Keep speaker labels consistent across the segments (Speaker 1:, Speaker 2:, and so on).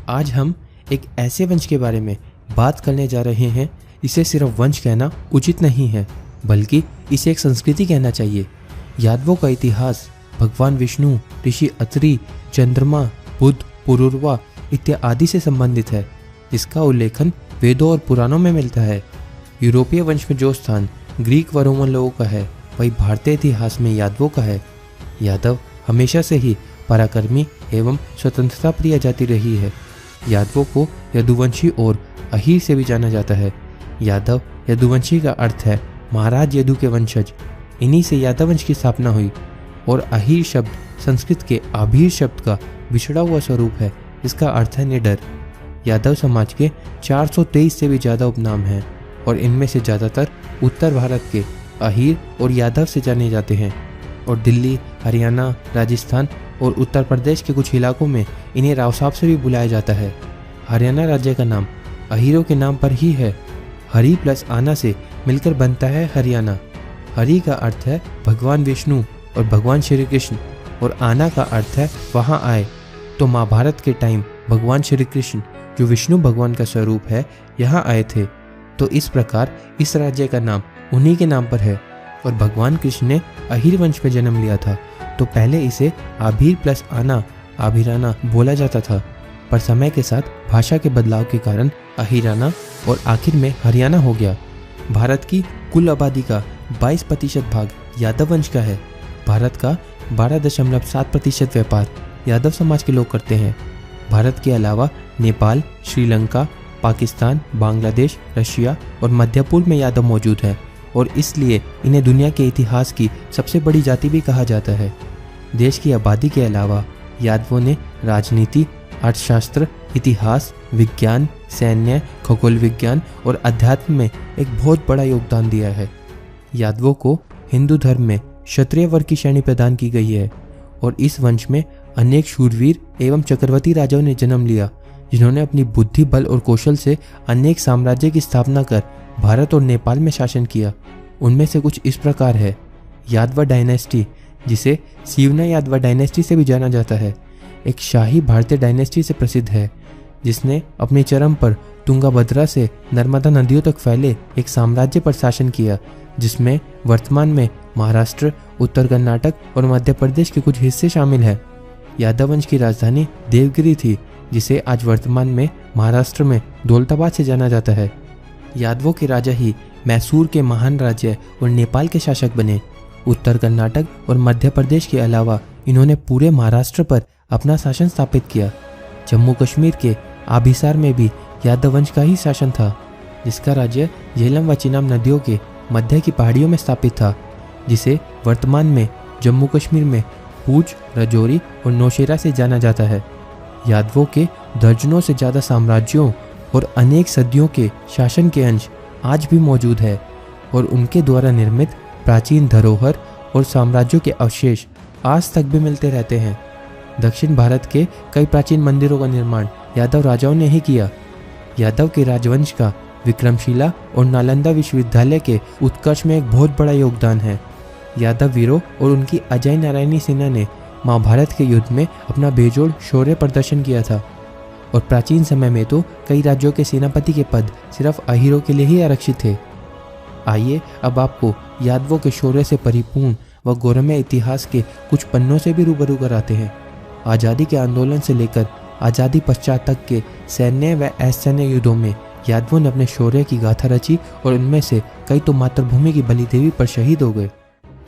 Speaker 1: आज हम एक ऐसे वंश के बारे में बात करने जा रहे हैं। इसे सिर्फ वंश कहना उचित नहीं है, बल्कि इसे एक संस्कृति कहना चाहिए। यादवों का इतिहास भगवान विष्णु, ऋषि अत्रि, चंद्रमा, बुध, पुरुरवा इत्यादि से संबंधित है। इसका उल्लेखन वेदों और पुराणों में मिलता है। यूरोपीय वंश में जो स्थान ग्रीक व रोमन लोगों का है, वही भारतीय इतिहास में यादवों का है। यादव हमेशा से ही पराक्रमी एवं स्वतंत्रता प्रिय जाति रही है। यादवों को यदुवंशी और अहीर से भी जाना जाता है। यादव यदुवंशी का अर्थ है महाराज यदु के वंशज। इन्हीं से यादव वंश की स्थापना हुई। और अहीर शब्द संस्कृत के आभीर शब्द का बिछड़ा हुआ स्वरूप है। इसका अर्थ है निडर। यादव समाज के 423 से भी ज़्यादा उपनाम हैं और इनमें से ज़्यादातर उत्तर भारत के अहीर और यादव से जाने जाते हैं। और दिल्ली, हरियाणा, राजस्थान और उत्तर प्रदेश के कुछ इलाकों में इन्हें राव साहब से भी बुलाया जाता है। हरियाणा राज्य का नाम अहीरों के नाम पर ही है। हरि प्लस आना से मिलकर बनता है हरियाणा। हरि का अर्थ है भगवान विष्णु और भगवान श्री कृष्ण, और आना का अर्थ है वहाँ आए। तो महाभारत के टाइम भगवान श्री कृष्ण, जो विष्णु भगवान का स्वरूप है, यहाँ आए थे। तो इस प्रकार इस राज्य का नाम उन्हीं के नाम पर है। और भगवान कृष्ण ने अहीर वंश में जन्म लिया था, तो पहले इसे आभीर प्लस आना, आभीराना बोला जाता था। पर समय के साथ भाषा के बदलाव के कारण अहीराना और आखिर में हरियाणा हो गया। भारत की कुल आबादी का 22% भाग यादव वंश का है। भारत का 12.7% व्यापार यादव समाज के लोग करते हैं। भारत के अलावा नेपाल, श्रीलंका, पाकिस्तान, बांग्लादेश, रशिया और मध्य पूर्व में यादव मौजूद हैं, और इसलिए इन्हें दुनिया के इतिहास की सबसे बड़ी जाति भी कहा जाता है। देश की आबादी के अलावा यादवों ने राजनीति, अर्थशास्त्र, इतिहास, विज्ञान, सैन्य, खगोल विज्ञान और अध्यात्म में एक बहुत बड़ा योगदान दिया है। यादवों को हिंदू धर्म में क्षत्रिय वर्ग की श्रेणी प्रदान की गई है, और इस वंश में अनेक शूरवीर एवं चक्रवर्ती राजाओं ने जन्म लिया, जिन्होंने अपनी बुद्धि, बल और कौशल से अनेक साम्राज्य की स्थापना कर भारत और नेपाल में शासन किया। उनमें से कुछ इस प्रकार है। यादव डायनेस्टी, जिसे सीवना यादव डायनेस्टी से भी जाना जाता है, एक शाही भारतीय डायनेस्टी से प्रसिद्ध है, जिसने अपने चरम पर तुंगाभद्रा से नर्मदा नदियों तक फैले एक साम्राज्य पर शासन किया, जिसमें वर्तमान में महाराष्ट्र, उत्तर कर्नाटक और मध्य प्रदेश के कुछ हिस्से शामिल हैं। यादव वंश की राजधानी देवगिरी थी, जिसे आज वर्तमान में महाराष्ट्र में दौलताबाद से जाना जाता है। यादवों के राजा ही मैसूर के महान राज्य और नेपाल के शासक बने। उत्तर कर्नाटक और मध्य प्रदेश के अलावा इन्होंने पूरे महाराष्ट्र पर अपना शासन स्थापित किया। जम्मू कश्मीर के आभिसार में भी यादव वंश का ही शासन था, जिसका राज्य झेलम व चिनाब नदियों के मध्य की पहाड़ियों में स्थापित था, जिसे वर्तमान में जम्मू कश्मीर में पूंछ, राजौरी और नौशेरा से जाना जाता है। यादवों के दर्जनों से ज़्यादा साम्राज्यों और अनेक सदियों के शासन के अंश आज भी मौजूद है, और उनके द्वारा निर्मित प्राचीन धरोहर और साम्राज्यों के अवशेष आज तक भी मिलते रहते हैं। दक्षिण भारत के कई प्राचीन मंदिरों का निर्माण यादव राजाओं ने ही किया। यादव के राजवंश का विक्रमशिला और नालंदा विश्वविद्यालय के उत्कर्ष में एक बहुत बड़ा योगदान है। यादव वीरों और उनकी अजय नारायणी सेना ने महाभारत के युद्ध में अपना बेजोड़ शौर्य प्रदर्शन किया था, और प्राचीन समय में तो कई राज्यों के सेनापति के पद सिर्फ अहीरों के लिए ही आरक्षित थे। आइए अब आपको यादवों के शौर्य से परिपूर्ण व गौरवमय इतिहास के कुछ पन्नों से भी रूबरू कराते हैं। आज़ादी के आंदोलन से लेकर आज़ादी पश्चात तक के सैन्य व असैन्य युद्धों में यादवों ने अपने शौर्य की गाथा रची, और उनमें से कई तो मातृभूमि की बलि देवी पर शहीद हो गए।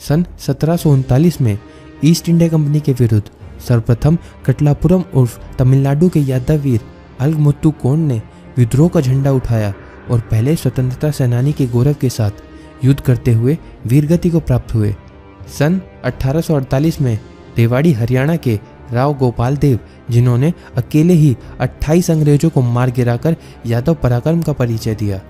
Speaker 1: सन 1739 में ईस्ट इंडिया कंपनी के विरुद्ध सर्वप्रथम कटलापुरम उर्फ तमिलनाडु के यादव वीर अलगमुत्तुकोण ने विद्रोह का झंडा उठाया और पहले स्वतंत्रता सेनानी के गौरव के साथ युद्ध करते हुए वीरगति को प्राप्त हुए। सन 1848 में रेवाड़ी हरियाणा के राव गोपाल देव, जिन्होंने अकेले ही 28 अंग्रेजों को मार गिराकर यादव पराक्रम का परिचय दिया।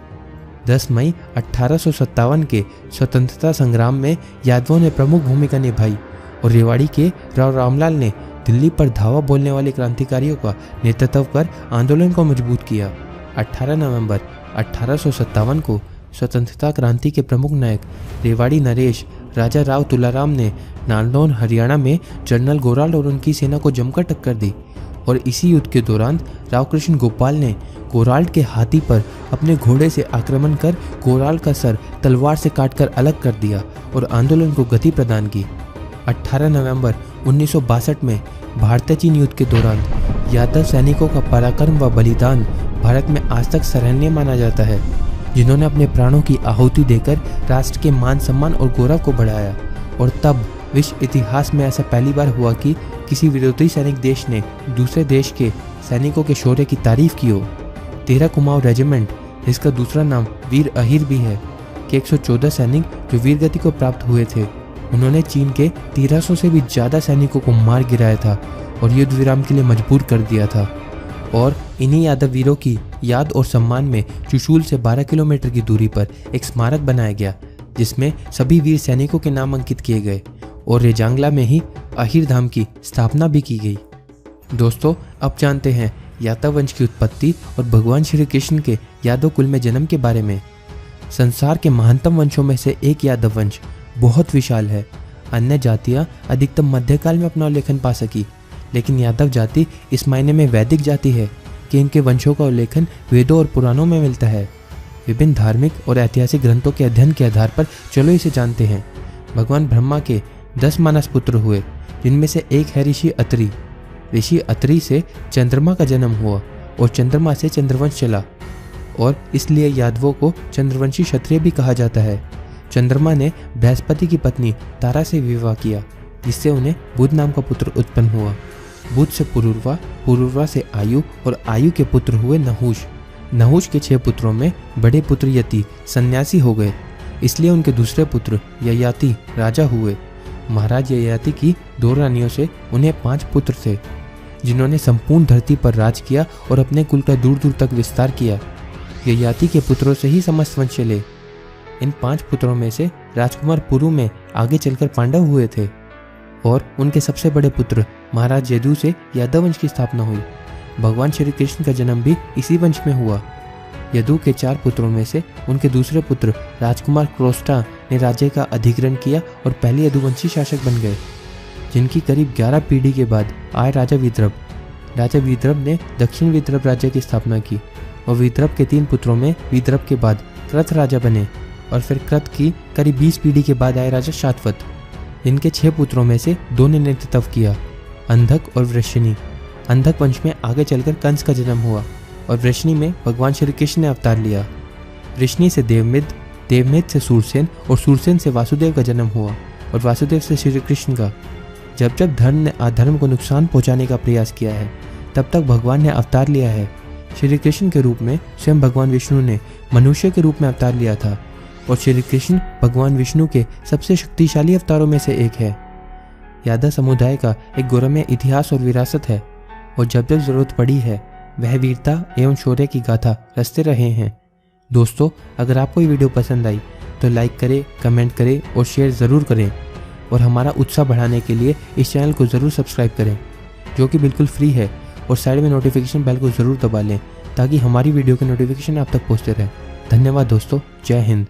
Speaker 1: 10 मई 1857 के स्वतंत्रता संग्राम में यादवों ने प्रमुख भूमिका निभाई, और रेवाड़ी के राव रामलाल ने दिल्ली पर धावा बोलने वाले क्रांतिकारियों का नेतृत्व कर आंदोलन को मजबूत किया। 18 नवंबर 1857 को स्वतंत्रता क्रांति के प्रमुख नायक रेवाड़ी नरेश राजा राव तुलाराम ने नारनौल हरियाणा में जनरल गोराल और उनकी सेना को जमकर टक्कर दी, और इसी युद्ध के दौरान राव कृष्ण गोपाल ने कोराल्ट के हाथी पर अपने घोड़े से आक्रमण कर कोराल्ट का सर तलवार से काटकर अलग कर दिया और आंदोलन को गति प्रदान की। 18 नवंबर 1962 में भारत चीन युद्ध के दौरान यादव सैनिकों का पराक्रम व बलिदान भारत में आज तक सराहनीय माना जाता है, जिन्होंने अपने प्राणों की आहुति देकर राष्ट्र के मान सम्मान और गौरव को बढ़ाया। और तब विश्व इतिहास में ऐसा पहली बार हुआ कि किसी विरोधी सैनिक देश ने दूसरे देश के सैनिकों के शौर्य की तारीफ की हो। 13 कुमाऊं रेजिमेंट, जिसका दूसरा नाम वीर अहिर भी है, के 114 सैनिक जो वीरगति को प्राप्त हुए थे, उन्होंने चीन के 1300 से भी ज़्यादा सैनिकों को मार गिराया था और युद्ध विराम के लिए मजबूर कर दिया था। और इन्हीं यादव वीरों की याद और सम्मान में चुशूल से 12 किलोमीटर की दूरी पर एक स्मारक बनाया गया, जिसमें सभी वीर सैनिकों के नाम अंकित किए गए और रेजांगला में ही अहिर धाम की स्थापना भी की गई। दोस्तों, अब जानते हैं यादव वंश की उत्पत्ति और भगवान श्री कृष्ण के यादव कुल में जन्म के बारे में। संसार के महानतम वंशों में से एक यादव वंश बहुत विशाल है। अन्य जातियां अधिकतम मध्यकाल में अपना उल्लेखन पा सकी, लेकिन यादव जाति इस मायने में वैदिक जाति है कि इनके वंशों का उल्लेखन वेदों और पुराणों में मिलता है। विभिन्न धार्मिक और ऐतिहासिक ग्रंथों के अध्ययन के आधार पर चलो इसे जानते हैं। भगवान ब्रह्मा के 10 मानस पुत्र हुए, जिनमें से एक है ऋषि अत्रि। ऋषि अत्रि से चंद्रमा का जन्म हुआ और चंद्रमा से चंद्रवंश चला, और इसलिए यादवों को चंद्रवंशी क्षत्रिय भी कहा जाता है। चंद्रमा ने बृहस्पति की पत्नी तारा से विवाह किया, जिससे उन्हें बुध नाम का पुत्र उत्पन्न हुआ। बुध से पुरुरवा, पुरुरवा से आयु और आयु के पुत्र हुए नहुष। नहुष के 6 पुत्रों में बड़े पुत्र यति सन्यासी हो गए, इसलिए उनके दूसरे पुत्र ययाति राजा हुए। महाराज ययाति की 2 रानियों से उन्हें 5 पुत्र थे, जिन्होंने संपूर्ण धरती पर राज किया और अपने कुल का दूर दूर तक विस्तार किया। ययाति के पुत्रों से ही समस्त वंश चले। इन 5 पुत्रों में से राजकुमार पुरु में आगे चलकर पांडव हुए थे, और उनके सबसे बड़े पुत्र महाराज यदु से यादव वंश की स्थापना हुई। भगवान श्री कृष्ण का जन्म भी इसी वंश में हुआ। यदु के 4 पुत्रों में से उनके दूसरे पुत्र राजकुमार क्रोष्टा ने राज्य का अधिग्रहण किया और पहले यदुवंशी शासक बन गए, जिनकी करीब 11 पीढ़ी के बाद आए राजा विद्रभ। राजा विद्रभ ने दक्षिण विद्रभ राज्य की स्थापना की, और विद्रभ के 3 पुत्रों में विद्रभ के बाद कृत राजा बने, और फिर कृत की करीब 20 पीढ़ी के बाद आए राजा शातवत। इनके 6 पुत्रों में से 2 ने नेतृत्व किया, अंधक और वृषणी। अंधक वंश में आगे चलकर कंस का जन्म हुआ, और वृषणी में भगवान श्री कृष्ण ने अवतार लिया। वृषणी से देवमिद, देवमिद से सूरसेन, और सूरसेन से वासुदेव का जन्म हुआ, और वासुदेव से श्री कृष्ण का। जब जब धर्म ने अधर्म को नुकसान पहुंचाने का प्रयास किया है, तब तक भगवान ने अवतार लिया है। श्री कृष्ण के रूप में स्वयं भगवान विष्णु ने मनुष्य के रूप में अवतार लिया था, और श्री कृष्ण भगवान विष्णु के सबसे शक्तिशाली अवतारों में से एक है। यादव समुदाय का एक गौरवमय इतिहास और विरासत है, और जब जब जरूरत पड़ी है वह वीरता एवं शौर्य की गाथा रचते रहे हैं। दोस्तों, अगर आपको ये वीडियो पसंद आई तो लाइक करें, कमेंट करें और शेयर ज़रूर करें, और हमारा उत्साह बढ़ाने के लिए इस चैनल को ज़रूर सब्सक्राइब करें, जो कि बिल्कुल फ्री है, और साइड में नोटिफिकेशन बेल को ज़रूर दबा लें ताकि हमारी वीडियो के नोटिफिकेशन आप तक पहुँचते रहे। धन्यवाद दोस्तों, जय हिंद।